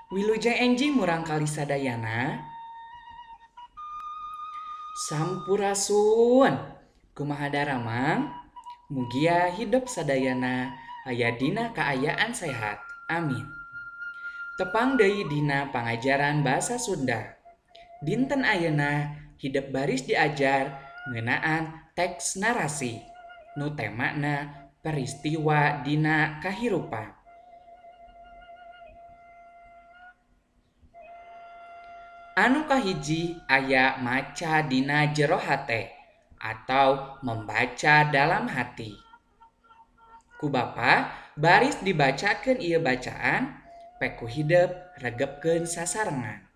Wilujeng enjing murang kali sadayana. Sampurasun. Kumaha daramang? Mugia hidup sadayana aya dina kaayaan sehat. Amin. Tepang deui dina pangajaran bahasa Sunda. Dinten ayeuna hidup baris diajar ngeunaan teks narasi. Nu temana peristiwa dina kahirupan. Anu kahiji aya maca dina jero hate atau membaca dalam hati. Ku bapa baris dibacakeun ieu bacaan peku hidup regepkeun sasarengan.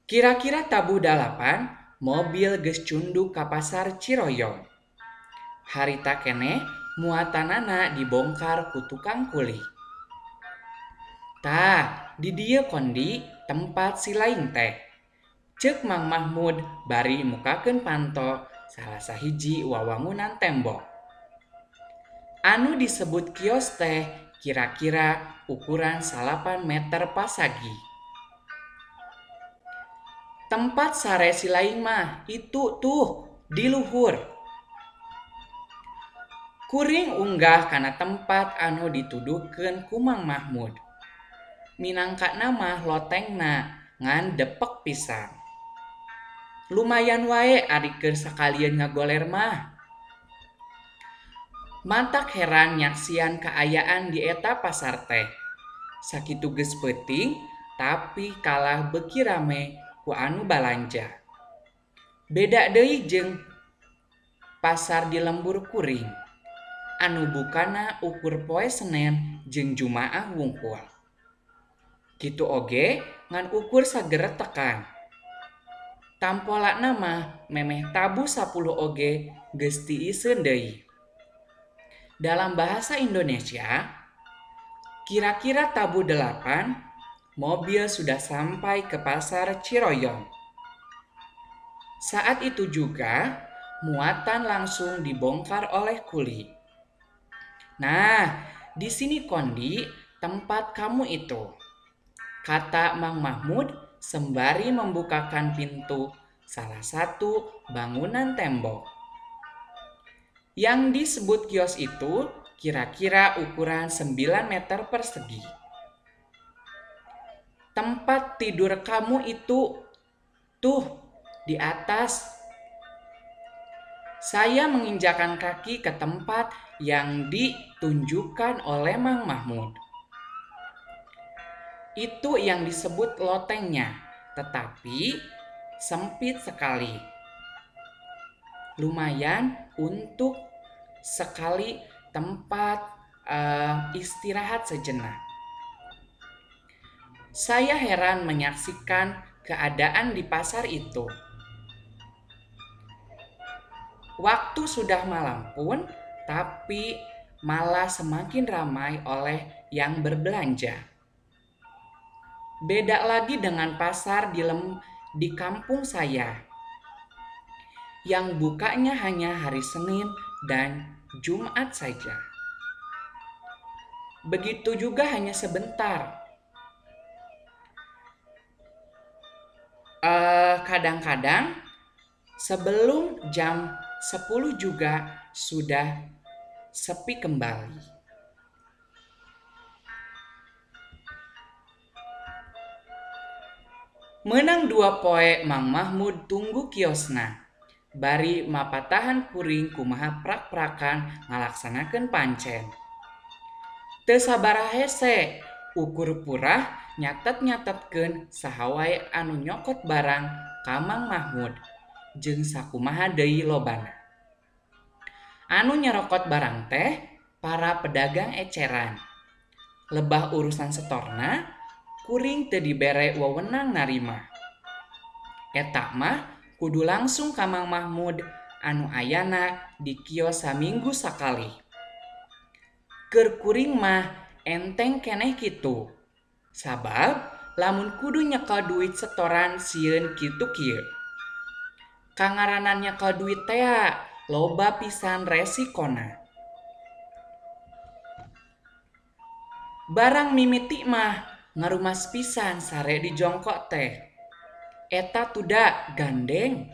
Kira-kira tabuh dalapan mobil geus cunduk ka pasar Ciroyong. Harita keneh muatanana dibongkar ku tukang kuli. Tah, di dieu kondi tempat si laing teh. Ceuk Mang Mahmud bari mukakeun panto salah sahiji wawangunan tembok. Anu disebut kios teh kira-kira ukuran 8 meter pasagi. Tempat sare si laing mah itu tuh di luhur. Kuring unggah kana tempat anu dituduhkeun ku Mang Mahmud. Minangka nama lotengna ngan depek pisan. Lumayan wae ari keur sakalian ngagoler mah. Mantak heran nyaksian kaayaan di eta pasar teh. Sakitu geus peuting tapi kalah beuki rame ku anu balanja. Beda deui jeung pasar di lembur kuring. Anu bukana ukur poe Senen jeung Jumaah wungkul. Kitu oge ngan ukur sageret tekan. Tampolana mah memeh tabu 10 oge geus tiiseun deui. Dalam bahasa Indonesia, kira-kira tabu 8, mobil sudah sampai ke pasar Ciroyong. Saat itu juga, muatan langsung dibongkar oleh kuli. Nah, di sini kondi tempat kamu itu, kata Mang Mahmud sembari membukakan pintu salah satu bangunan tembok. Yang disebut kios itu kira-kira ukuran 9 meter persegi. Tempat tidur kamu itu tuh di atas. Saya menginjakan kaki ke tempat yang ditunjukkan oleh Mang Mahmud. Itu yang disebut lotengnya, tetapi sempit sekali. Lumayan untuk sekali tempat istirahat sejenak. Saya heran menyaksikan keadaan di pasar itu. Waktu sudah malam pun, tapi malah semakin ramai oleh yang berbelanja. Beda lagi dengan pasar di kampung saya, yang bukanya hanya hari Senin dan Jumat saja. Begitu juga hanya sebentar. Kadang-kadang sebelum jam 10 juga sudah sepi kembali. Menang 2 poe Mang Mahmud tunggu kiosna. Bari mapatahan kuring kumaha prak-prakan ngalaksanakeun pancen. Teu sabaraha hese ukur purah nyatet-nyatetkeun saha wae anu nyokot barang ka Mang Mahmud jeung sakumaha deui lobana. Anu nyerokot barang teh para pedagang eceran. Lebah urusan setorna kuring teu dibere wewenang narima. Eta mah kudu langsung ka Mang Mahmud anu ayana di kios saminggu sakali. Keur kuring mah enteng keneh kitu. Sabab lamun kudu nyekel duit setoran sieun kitu-kieu. Kangaranan nyekel duit teh loba pisan resikona. Barang mimiti mah ngarumas pisan sare di jongkok teh. Eta tuda gandeng.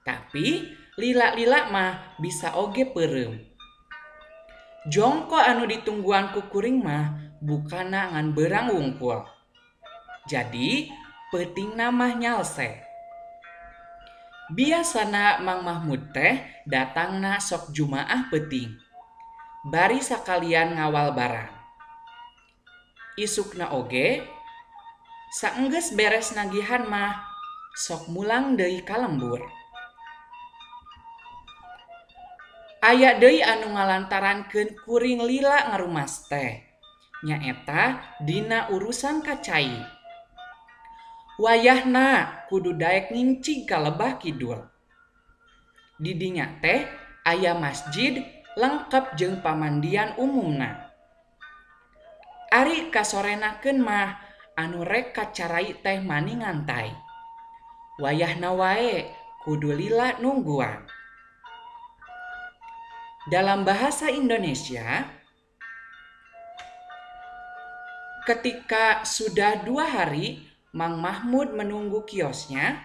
Tapi lila-lila mah bisa oge perem. Jongkok anu ditungguan ku kuring mah bukana ngan berang wungkul. Jadi penting namah nyalse. Biasana Mang Mahmud teh datangna sok Jumaah penting. Bari sakalian ngawal barang. Isukna oge, saenggeus beres nagihan mah sok mulang deui ka lembur. Aya deui anu ngalantarankeun kuring lila ngarumas teh. Nyaeta dina urusan kacai. Wayahna kudu daek ngincing ka lebah kidul. Di dinya teh aya masjid lengkap jeung pamandian umumna. Ari kasorenakeun mah anu rek kacarai teh mani ngantai. Wayahna wae kudu lila nungguan. Dalam bahasa Indonesia, ketika sudah 2 hari Mang Mahmud menunggu kiosnya,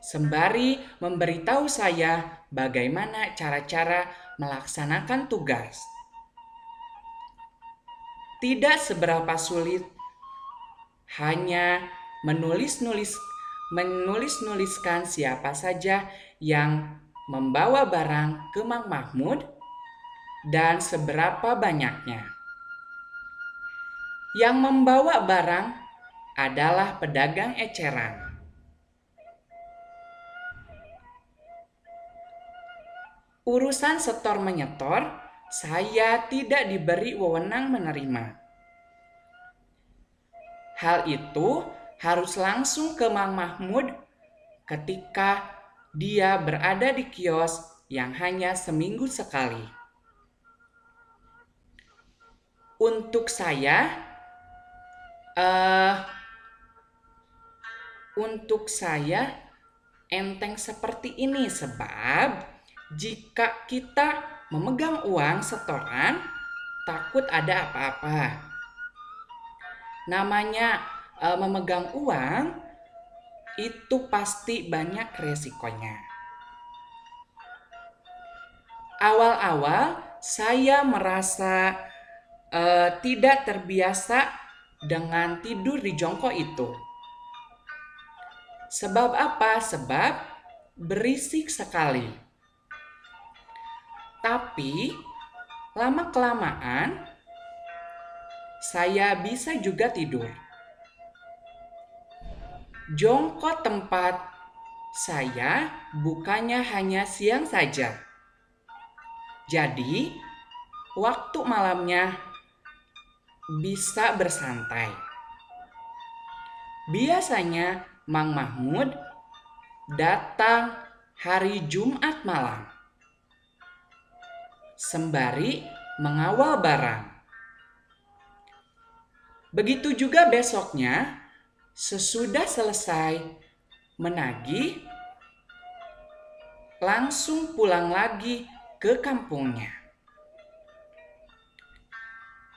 sembari memberitahu saya bagaimana cara-cara melaksanakan tugas. Tidak seberapa sulit, hanya menulis-nuliskan siapa saja yang membawa barang ke Mang Mahmud dan seberapa banyaknya. Yang membawa barang adalah pedagang eceran. Urusan setor menyetor, saya tidak diberi wewenang menerima. Hal itu harus langsung ke Mang Mahmud ketika dia berada di kios yang hanya seminggu sekali. Untuk saya enteng seperti ini sebab jika kita memegang uang setoran, takut ada apa-apa. Namanya memegang uang itu pasti banyak resikonya. Awal-awal saya merasa tidak terbiasa dengan tidur di jongkok itu. Sebab apa? Sebab berisik sekali. Tapi lama-kelamaan saya bisa juga tidur. Jongkok tempat saya bukannya hanya siang saja. Jadi, waktu malamnya bisa bersantai. Biasanya Mang Mahmud datang hari Jumat malam, sembari mengawal barang. Begitu juga besoknya, sesudah selesai menagih, langsung pulang lagi ke kampungnya.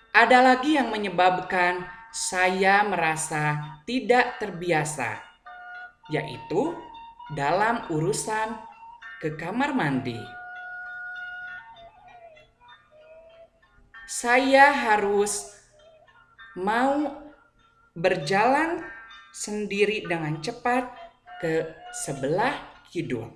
Ada lagi yang menyebabkan saya merasa tidak terbiasa, yaitu dalam urusan ke kamar mandi. Saya harus mau berjalan sendiri dengan cepat ke sebelah kidul.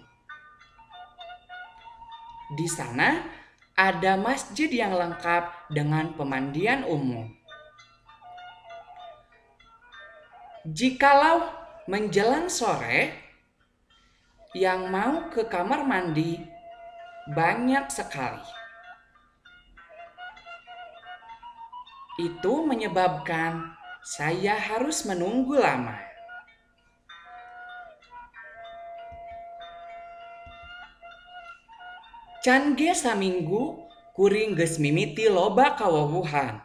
Di sana ada masjid yang lengkap dengan pemandian umum. Jikalau menjelang sore, yang mau ke kamar mandi banyak sekali. Itu menyebabkan saya harus menunggu lama. Can ge saminggu kuring geus mimiti loba kawuhan.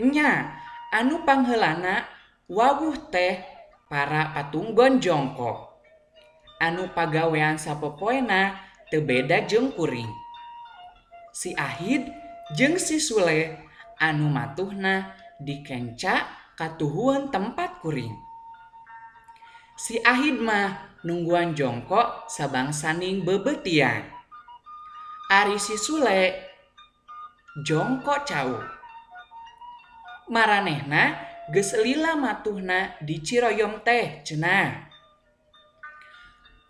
Nya, anu pangheulana wawuh teh para patunggon jongkok. Anu pagawean sapopoena teu beda jeung kuring. Si Ahid jeung si Sule anu matuhna dikenca katuhuan tempat kuring. Si Ahid mah nungguan jongkok sabangsaning bebetian. Ari si Sule jongkok cau. Maranehna geus lila matuhna di Ciroyom teh cenah.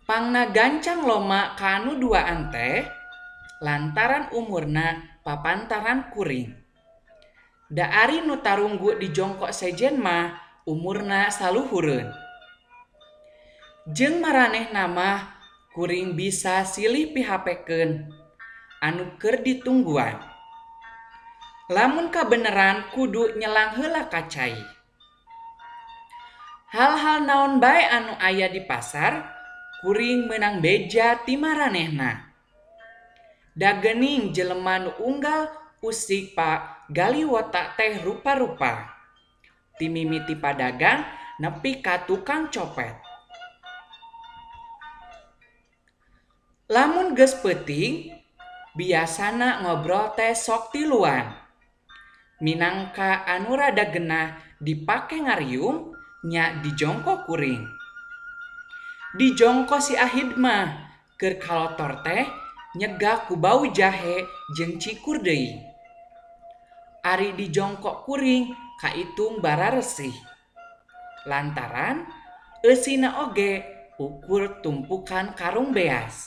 Pangna gancang loma kanu duaan teh lantaran umurna papantaran kuring. Da ari nu tarunggu di jongkok sejen mah umurna saluhureun. Jeung maranehna mah kuring bisa silih pihapekeun anu keur ditungguan. Lamun kabeneran kudu nyelang heula ka cai. Hal-hal naon bae anu aya di pasar kuring meunang beja ti maranehna. Da geuning jelema nu unggal usik pak galiwota teh rupa-rupa. Ti mimiti padagang nepi ka tukang copet. Lamun geus peuting biasana ngobrol teh sok tiluan. Minangka anu rada genah dipake ngariung nya di jongkok kuring. Di jongkok si Ahid mah keur kalotor teh nyegah ku bau jahe jeung cikur deui. Ari di jongkok kuring kaitung bararesih. Lantaran eusina oge ukur tumpukan karung beas.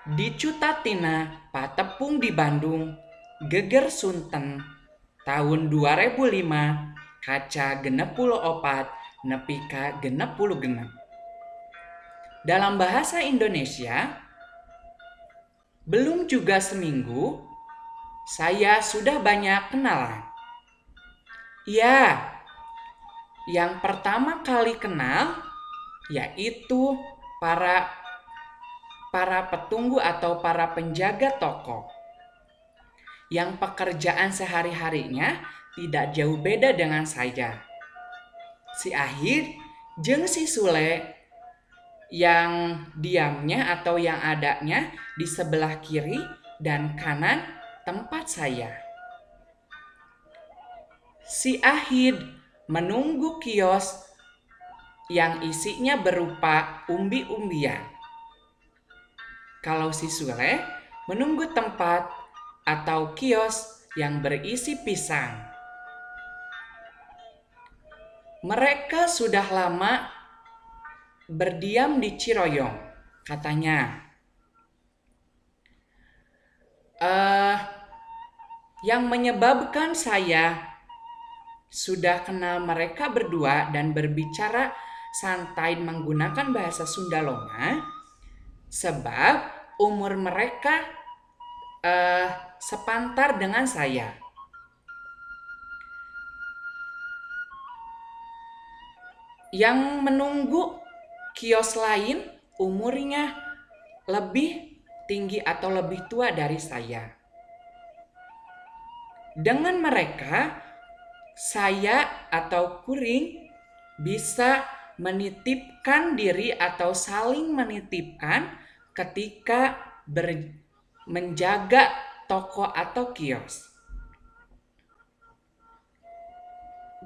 Di Cutatina patepung di Bandung geger Sunten tahun 2005 kaca 64 nepi ka 66. Dalam bahasa Indonesia, belum juga seminggu saya sudah banyak kenalan. Ya, yang pertama kali kenal yaitu para petunggu atau para penjaga toko yang pekerjaan sehari-harinya tidak jauh beda dengan saya. Si Ahid jeung si Sule yang diamnya atau yang adanya di sebelah kiri dan kanan tempat saya. Si Ahid menunggu kios yang isinya berupa umbi-umbian. Kalau si Sule menunggu tempat atau kios yang berisi pisang. Mereka sudah lama berdiam di Ciroyom, katanya. Yang menyebabkan saya sudah kenal mereka berdua dan berbicara santai menggunakan bahasa Sunda Longa, sebab umur mereka sepantar dengan saya. Yang menunggu kios lain umurnya lebih tinggi atau lebih tua dari saya. Dengan mereka, saya atau kuring bisa menitipkan diri atau saling menitipkan ketika menjaga toko atau kios.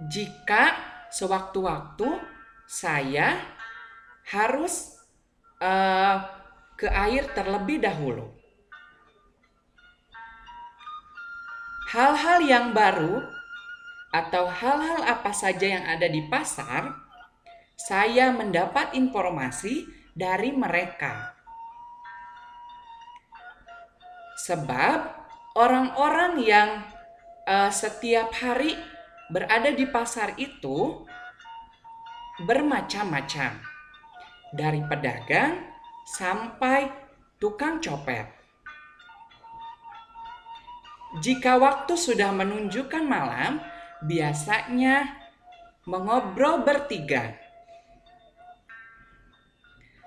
Jika sewaktu-waktu saya harus ke air terlebih dahulu. Hal-hal yang baru atau hal-hal apa saja yang ada di pasar, saya mendapat informasi dari mereka. Sebab orang-orang yang setiap hari berada di pasar itu bermacam-macam, dari pedagang sampai tukang copet. Jika waktu sudah menunjukkan malam, biasanya mengobrol bertiga.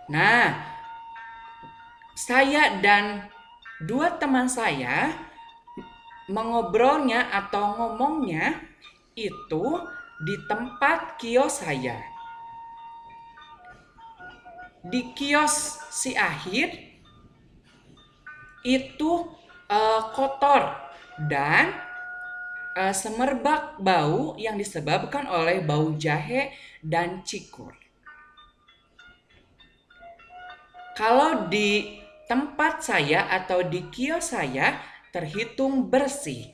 Nah, saya dan dua teman saya mengobrolnya atau ngomongnya itu di tempat kios saya. Di kios si Ahid itu kotor dan semerbak bau yang disebabkan oleh bau jahe dan cikur. Kalau di tempat saya atau di kios saya terhitung bersih,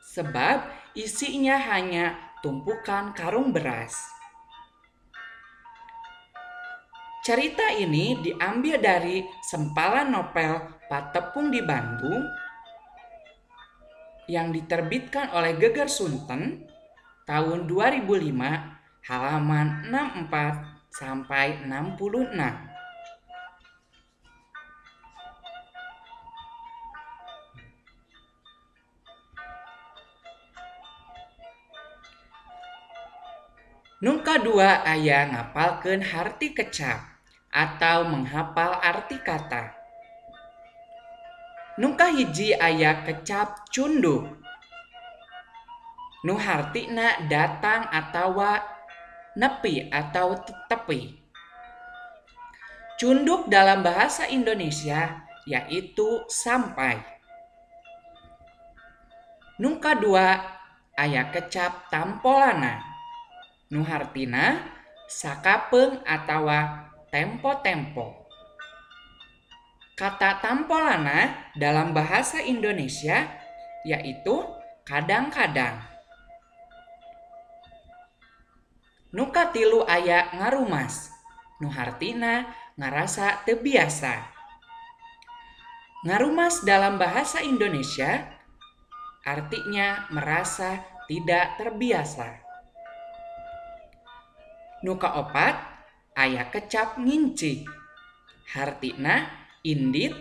sebab isinya hanya tumpukan karung beras. Cerita ini diambil dari sempalan novel Patepung di Bandung yang diterbitkan oleh Geger Sunten tahun 2005 halaman 64 sampai 66. Nu kadua aya ngapalkeun harti kecap atau menghafal arti kata. Nu kahiji aya kecap cunduk. Nu hartina datang atawa nepi atau tepi. Cunduk dalam bahasa Indonesia yaitu sampai. Nu kadua aya kecap tampolana. Nu hartina sakapeung atawa tempo-tempo. Kata tampolana dalam bahasa Indonesia yaitu kadang-kadang. Nu katilu aya ngarumas. Nu hartina ngarasa teu biasa. Ngarumas dalam bahasa Indonesia artinya merasa tidak terbiasa. Nu kaopat aya kecap ngincig. Hartina indit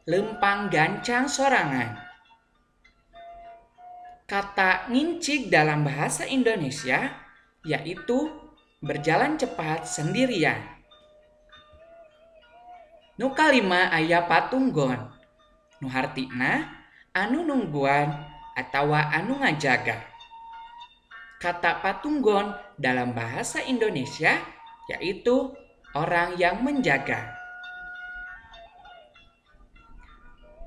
lempang gancang sorangan. Kata ngincig dalam bahasa Indonesia yaitu berjalan cepat sendirian. Nu kalima aya patunggon. Nu hartina anu nungguan atawa anu ngajaga. Kata patunggon dalam bahasa Indonesia yaitu orang yang menjaga.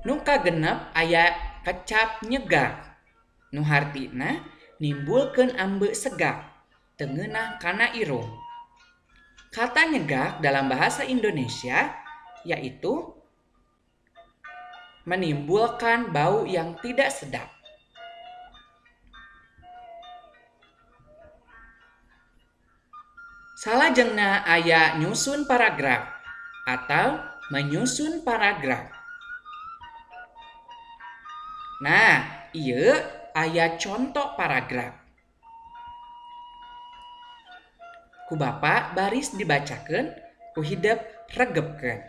Nu kagenep aya kecap nyegak. Nu hartina nimbulkeun ambeuk segak teu ngeunah kana irung. Kata nyegak dalam bahasa Indonesia yaitu menimbulkan bau yang tidak sedap. Salajengna aya nyusun paragraf atau menyusun paragraf. Nah, ieu aya contoh paragraf. Ku Bapak baris dibacakeun, ku hidep regepkeun.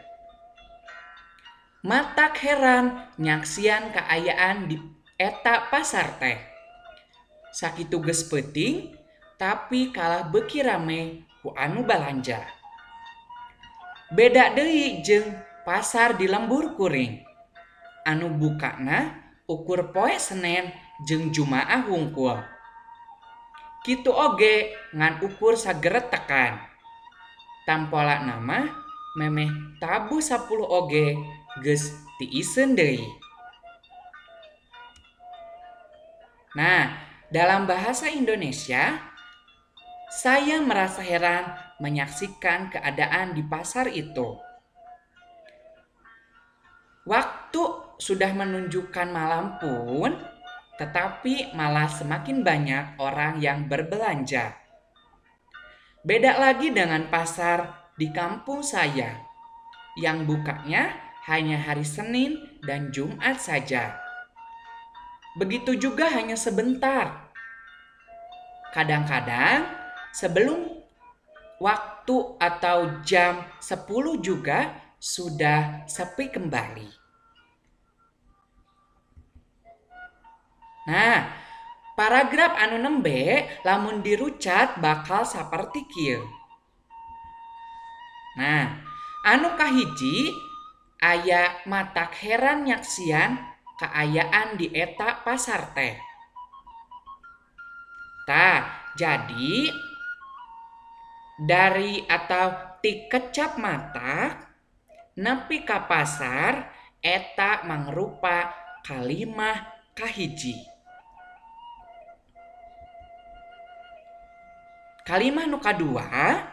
Matak heran nyaksian kaayaan di eta pasar teh. Sakitu geus peuting, tapi kalah beuki rame ku anu balanja. Beda deui jeung pasar di lembur kuring. Anu bukana ukur poe Senen jeung Jumaah hungkul. Kitu oge ngan ukur sageretekan. Tampola nama memeh tabu 10 oge geus tiiseun deui. Nah, dalam bahasa Indonesia saya merasa heran menyaksikan keadaan di pasar itu. Waktu sudah menunjukkan malam pun, tetapi malah semakin banyak orang yang berbelanja. Beda lagi dengan pasar di kampung saya, yang bukanya hanya hari Senin dan Jumat saja. Begitu juga hanya sebentar. Kadang-kadang sebelum waktu atau jam 10 juga sudah sepi kembali. Nah, paragraf anu nembe lamun dirucat bakal saperti kieu. Nah, anu kahiji aya matak heran nyaksian kaayaan di eta pasar teh. Tah, jadi dari atau ti kecap matak nepi ka pasar eta mangrupa kalimah kahiji. Kalimah nu kadua,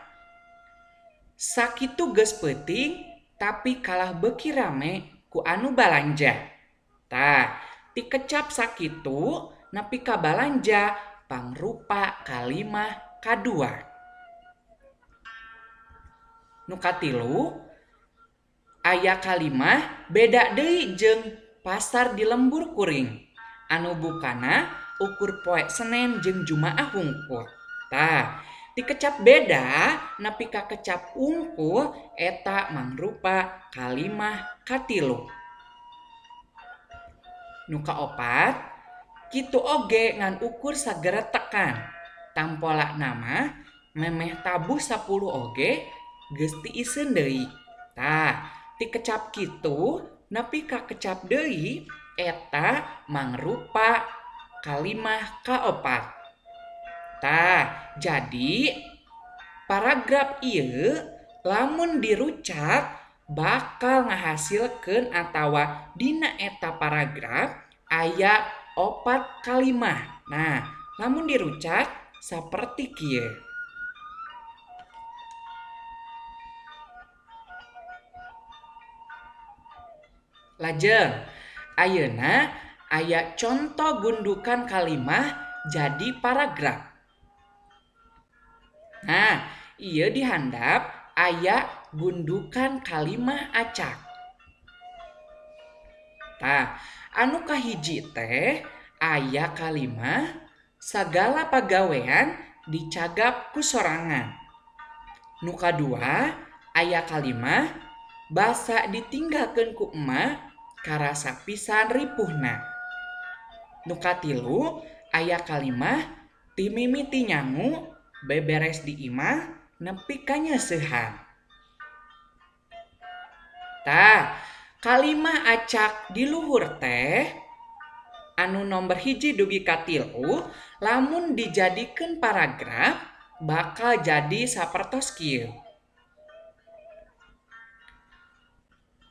sakitu geus peuting tapi kalah beuki rame ku anu balanja. Tah, ti kecap sakitu nepi ka balanja pangrupa kalimah kadua. Nu katilu, aya kalimah beda deui jeung pasar di lembur kuring. Anu bukana ukur poe Senen jeung Jumaah hungkul. Tah, ti kecap beda nepi ka kecap unggul eta mangrupa kalimah katilu. Nu kaopat, kitu oge ngan ukur sagara tekan. Tampola nama memeh tabuh 10 oge geus tiiseun deui. Tah, ti kecap kitu nepi ka kecap deui eta mangrupa kalimah kaopat. Tah, jadi paragraf ieu lamun dirucat bakal ngahasilkeun atawa dina eta paragraf aya 4 kalimah. Nah, lamun dirucat saperti kieu. Lajeng, ayeuna aya contoh gundukan kalimah jadi paragraf. Nah, ieu di handap aya gundukan kalimah acak. Tah, anu kahiji teh aya kalimah sagala pagawean dicagap ku sorangan. Nu kadua aya kalimah basa ditinggalkeun ku emah karasa pisan ripuhna. Nu katilu aya kalimah ti mimiti nyangu beberes di imah nepi ka nyeusehan. Tah, kalimah acak di luhur teh anu nomor hiji dugi ka 3 lamun dijadikeun paragraf bakal jadi sapertos kieu.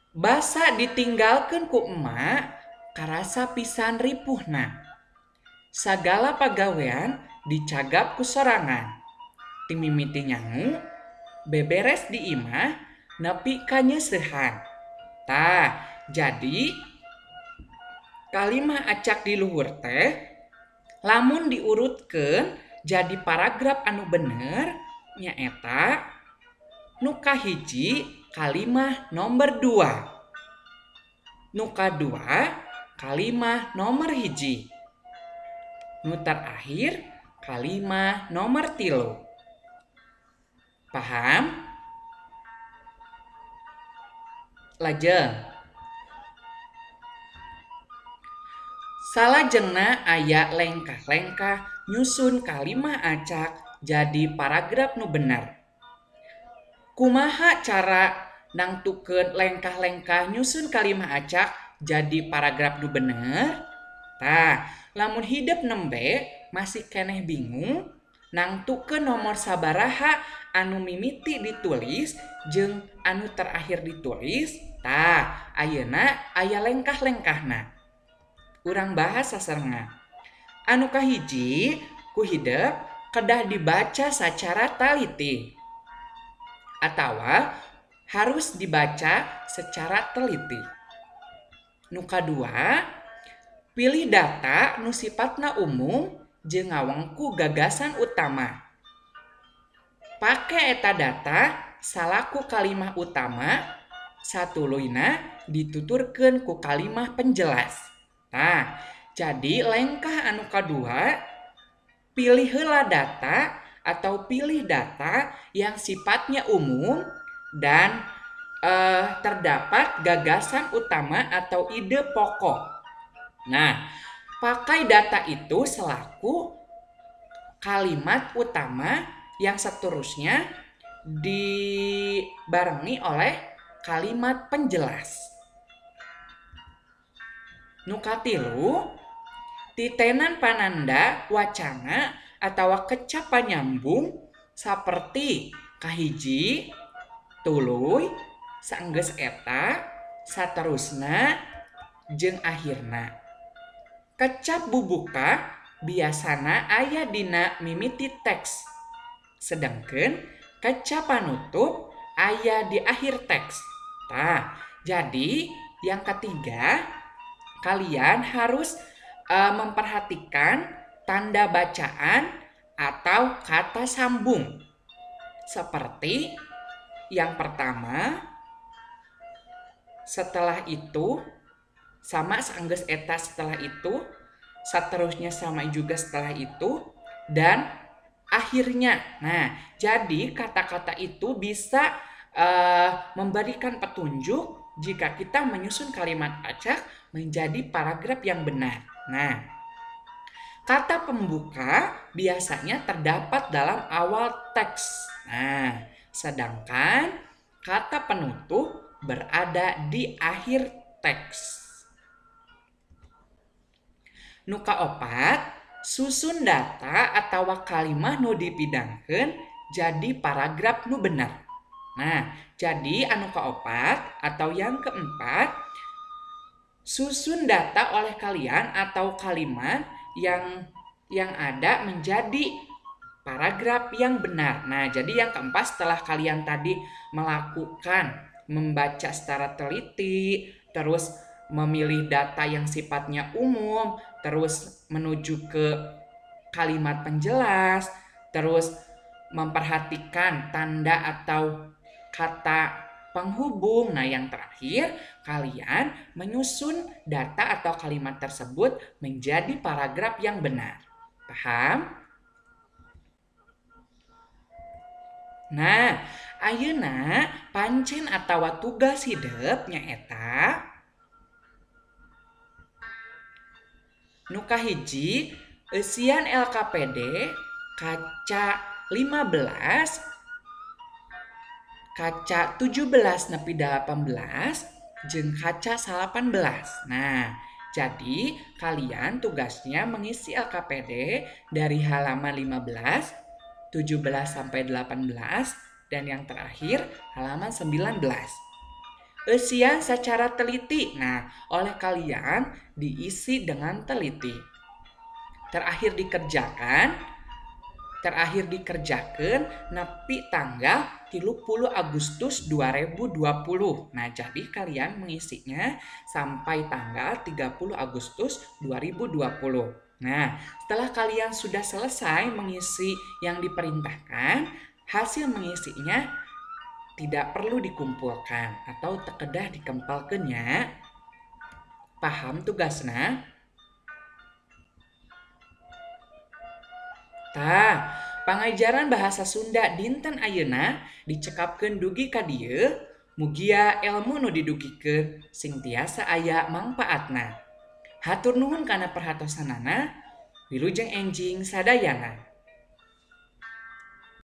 Basa ditinggalkeun ku emak karasa pisan ripuhna. Sagala pagawean dicagap ku sorangan. Ti mimiti nyangu beberes di imah nepi ka nyeusehan. Tah, jadi kalimah acak di luhur teh lamun diurutkeun jadi paragraf anu bener nyaeta nu kahiji kalimah nomor 2. Nu kadua kalimah nomor hiji. Nu terakhir kalimah nomor 3. Paham? Lajeng. Salajengna aya lengkah-lengkah nyusun kalimah acak jadi paragraf nu bener. Kumaha cara nangtukeun lengkah-lengkah nyusun kalimah acak jadi paragraf nu bener? Tah, lamun hidup nembe masih keneh bingung nangtukeun nomor sabaraha anu mimiti ditulis jeung anu terakhir ditulis. Tah, ayeuna aya lengkah-lengkahna. Urang bahas sasarengan. Anu kahiji ku hideuk kedah dibaca secara taliti atawa harus dibaca secara teliti. Nu kadua, pilih data nu sifatna umum jeung ngawengku gagasan utama. Pake eta data salaku kalimah utama, satuluyna dituturkeun ku kalimah penjelas. Nah, jadi lengkah anu kadua, pilih heula data atau pilih data yang sifatnya umum dan terdapat gagasan utama atau ide pokok. Nah, pakai data itu selaku kalimat utama yang seterusnya dibarengi oleh kalimat penjelas. Nu katilu, titenan pananda wacana atau kecap panyambung seperti kahiji, tuluy, saenggeus eta, saterusna, jeung akhirna. Kecap bubuka biasana aya dina mimiti teks. Sedangkan kecap panutup aya di akhir teks. Nah, jadi yang ketiga, kalian harus memperhatikan tanda bacaan atau kata sambung. Seperti yang pertama, setelah itu, sama sanggeus eta setelah itu, seterusnya sama juga setelah itu, dan akhirnya. Nah, jadi kata-kata itu bisa memberikan petunjuk jika kita menyusun kalimat acak menjadi paragraf yang benar. Nah, kata pembuka biasanya terdapat dalam awal teks. Nah, sedangkan kata penutup berada di akhir teks. Nu kaopat, susun data atau kalimat nu dipidangkeun jadi paragraf nu benar. Nah, jadi anu kaopat atau yang keempat, susun data oleh kalian atau kalimat yang ada menjadi paragraf yang benar. Nah, jadi yang keempat, setelah kalian tadi melakukan membaca secara teliti, terus memilih data yang sifatnya umum, terus menuju ke kalimat penjelas, terus memperhatikan tanda atau kata penghubung. Nah, yang terakhir, kalian menyusun data atau kalimat tersebut menjadi paragraf yang benar. Paham? Nah, ayeuna pancen atawa tugas hidup nyaeta nu kahiji, eusian LKPD kaca 15, kaca 17 nepi 18, jeung kaca 18. Nah, jadi kalian tugasnya mengisi LKPD dari halaman 15, 17 sampai 18, dan yang terakhir halaman 19. Eusian secara teliti. Nah, oleh kalian diisi dengan teliti. Terakhir dikerjakan nepi tanggal 30 Agustus 2020. Nah, jadi kalian mengisinya sampai tanggal 30 Agustus 2020. Nah, setelah kalian sudah selesai mengisi yang diperintahkan, hasil mengisinya tidak perlu dikumpulkan atau tekedah dikempalkeunnya. Paham tugasna? Tah, pangajaran bahasa Sunda dinten ayeuna dicekapkeun dugi ka dieu, mugia ilmu nu didugikeun sing tiasa aya mangpaatna. Hatur nuhun kana perhatosanana. Wilujeng enjing sadayana.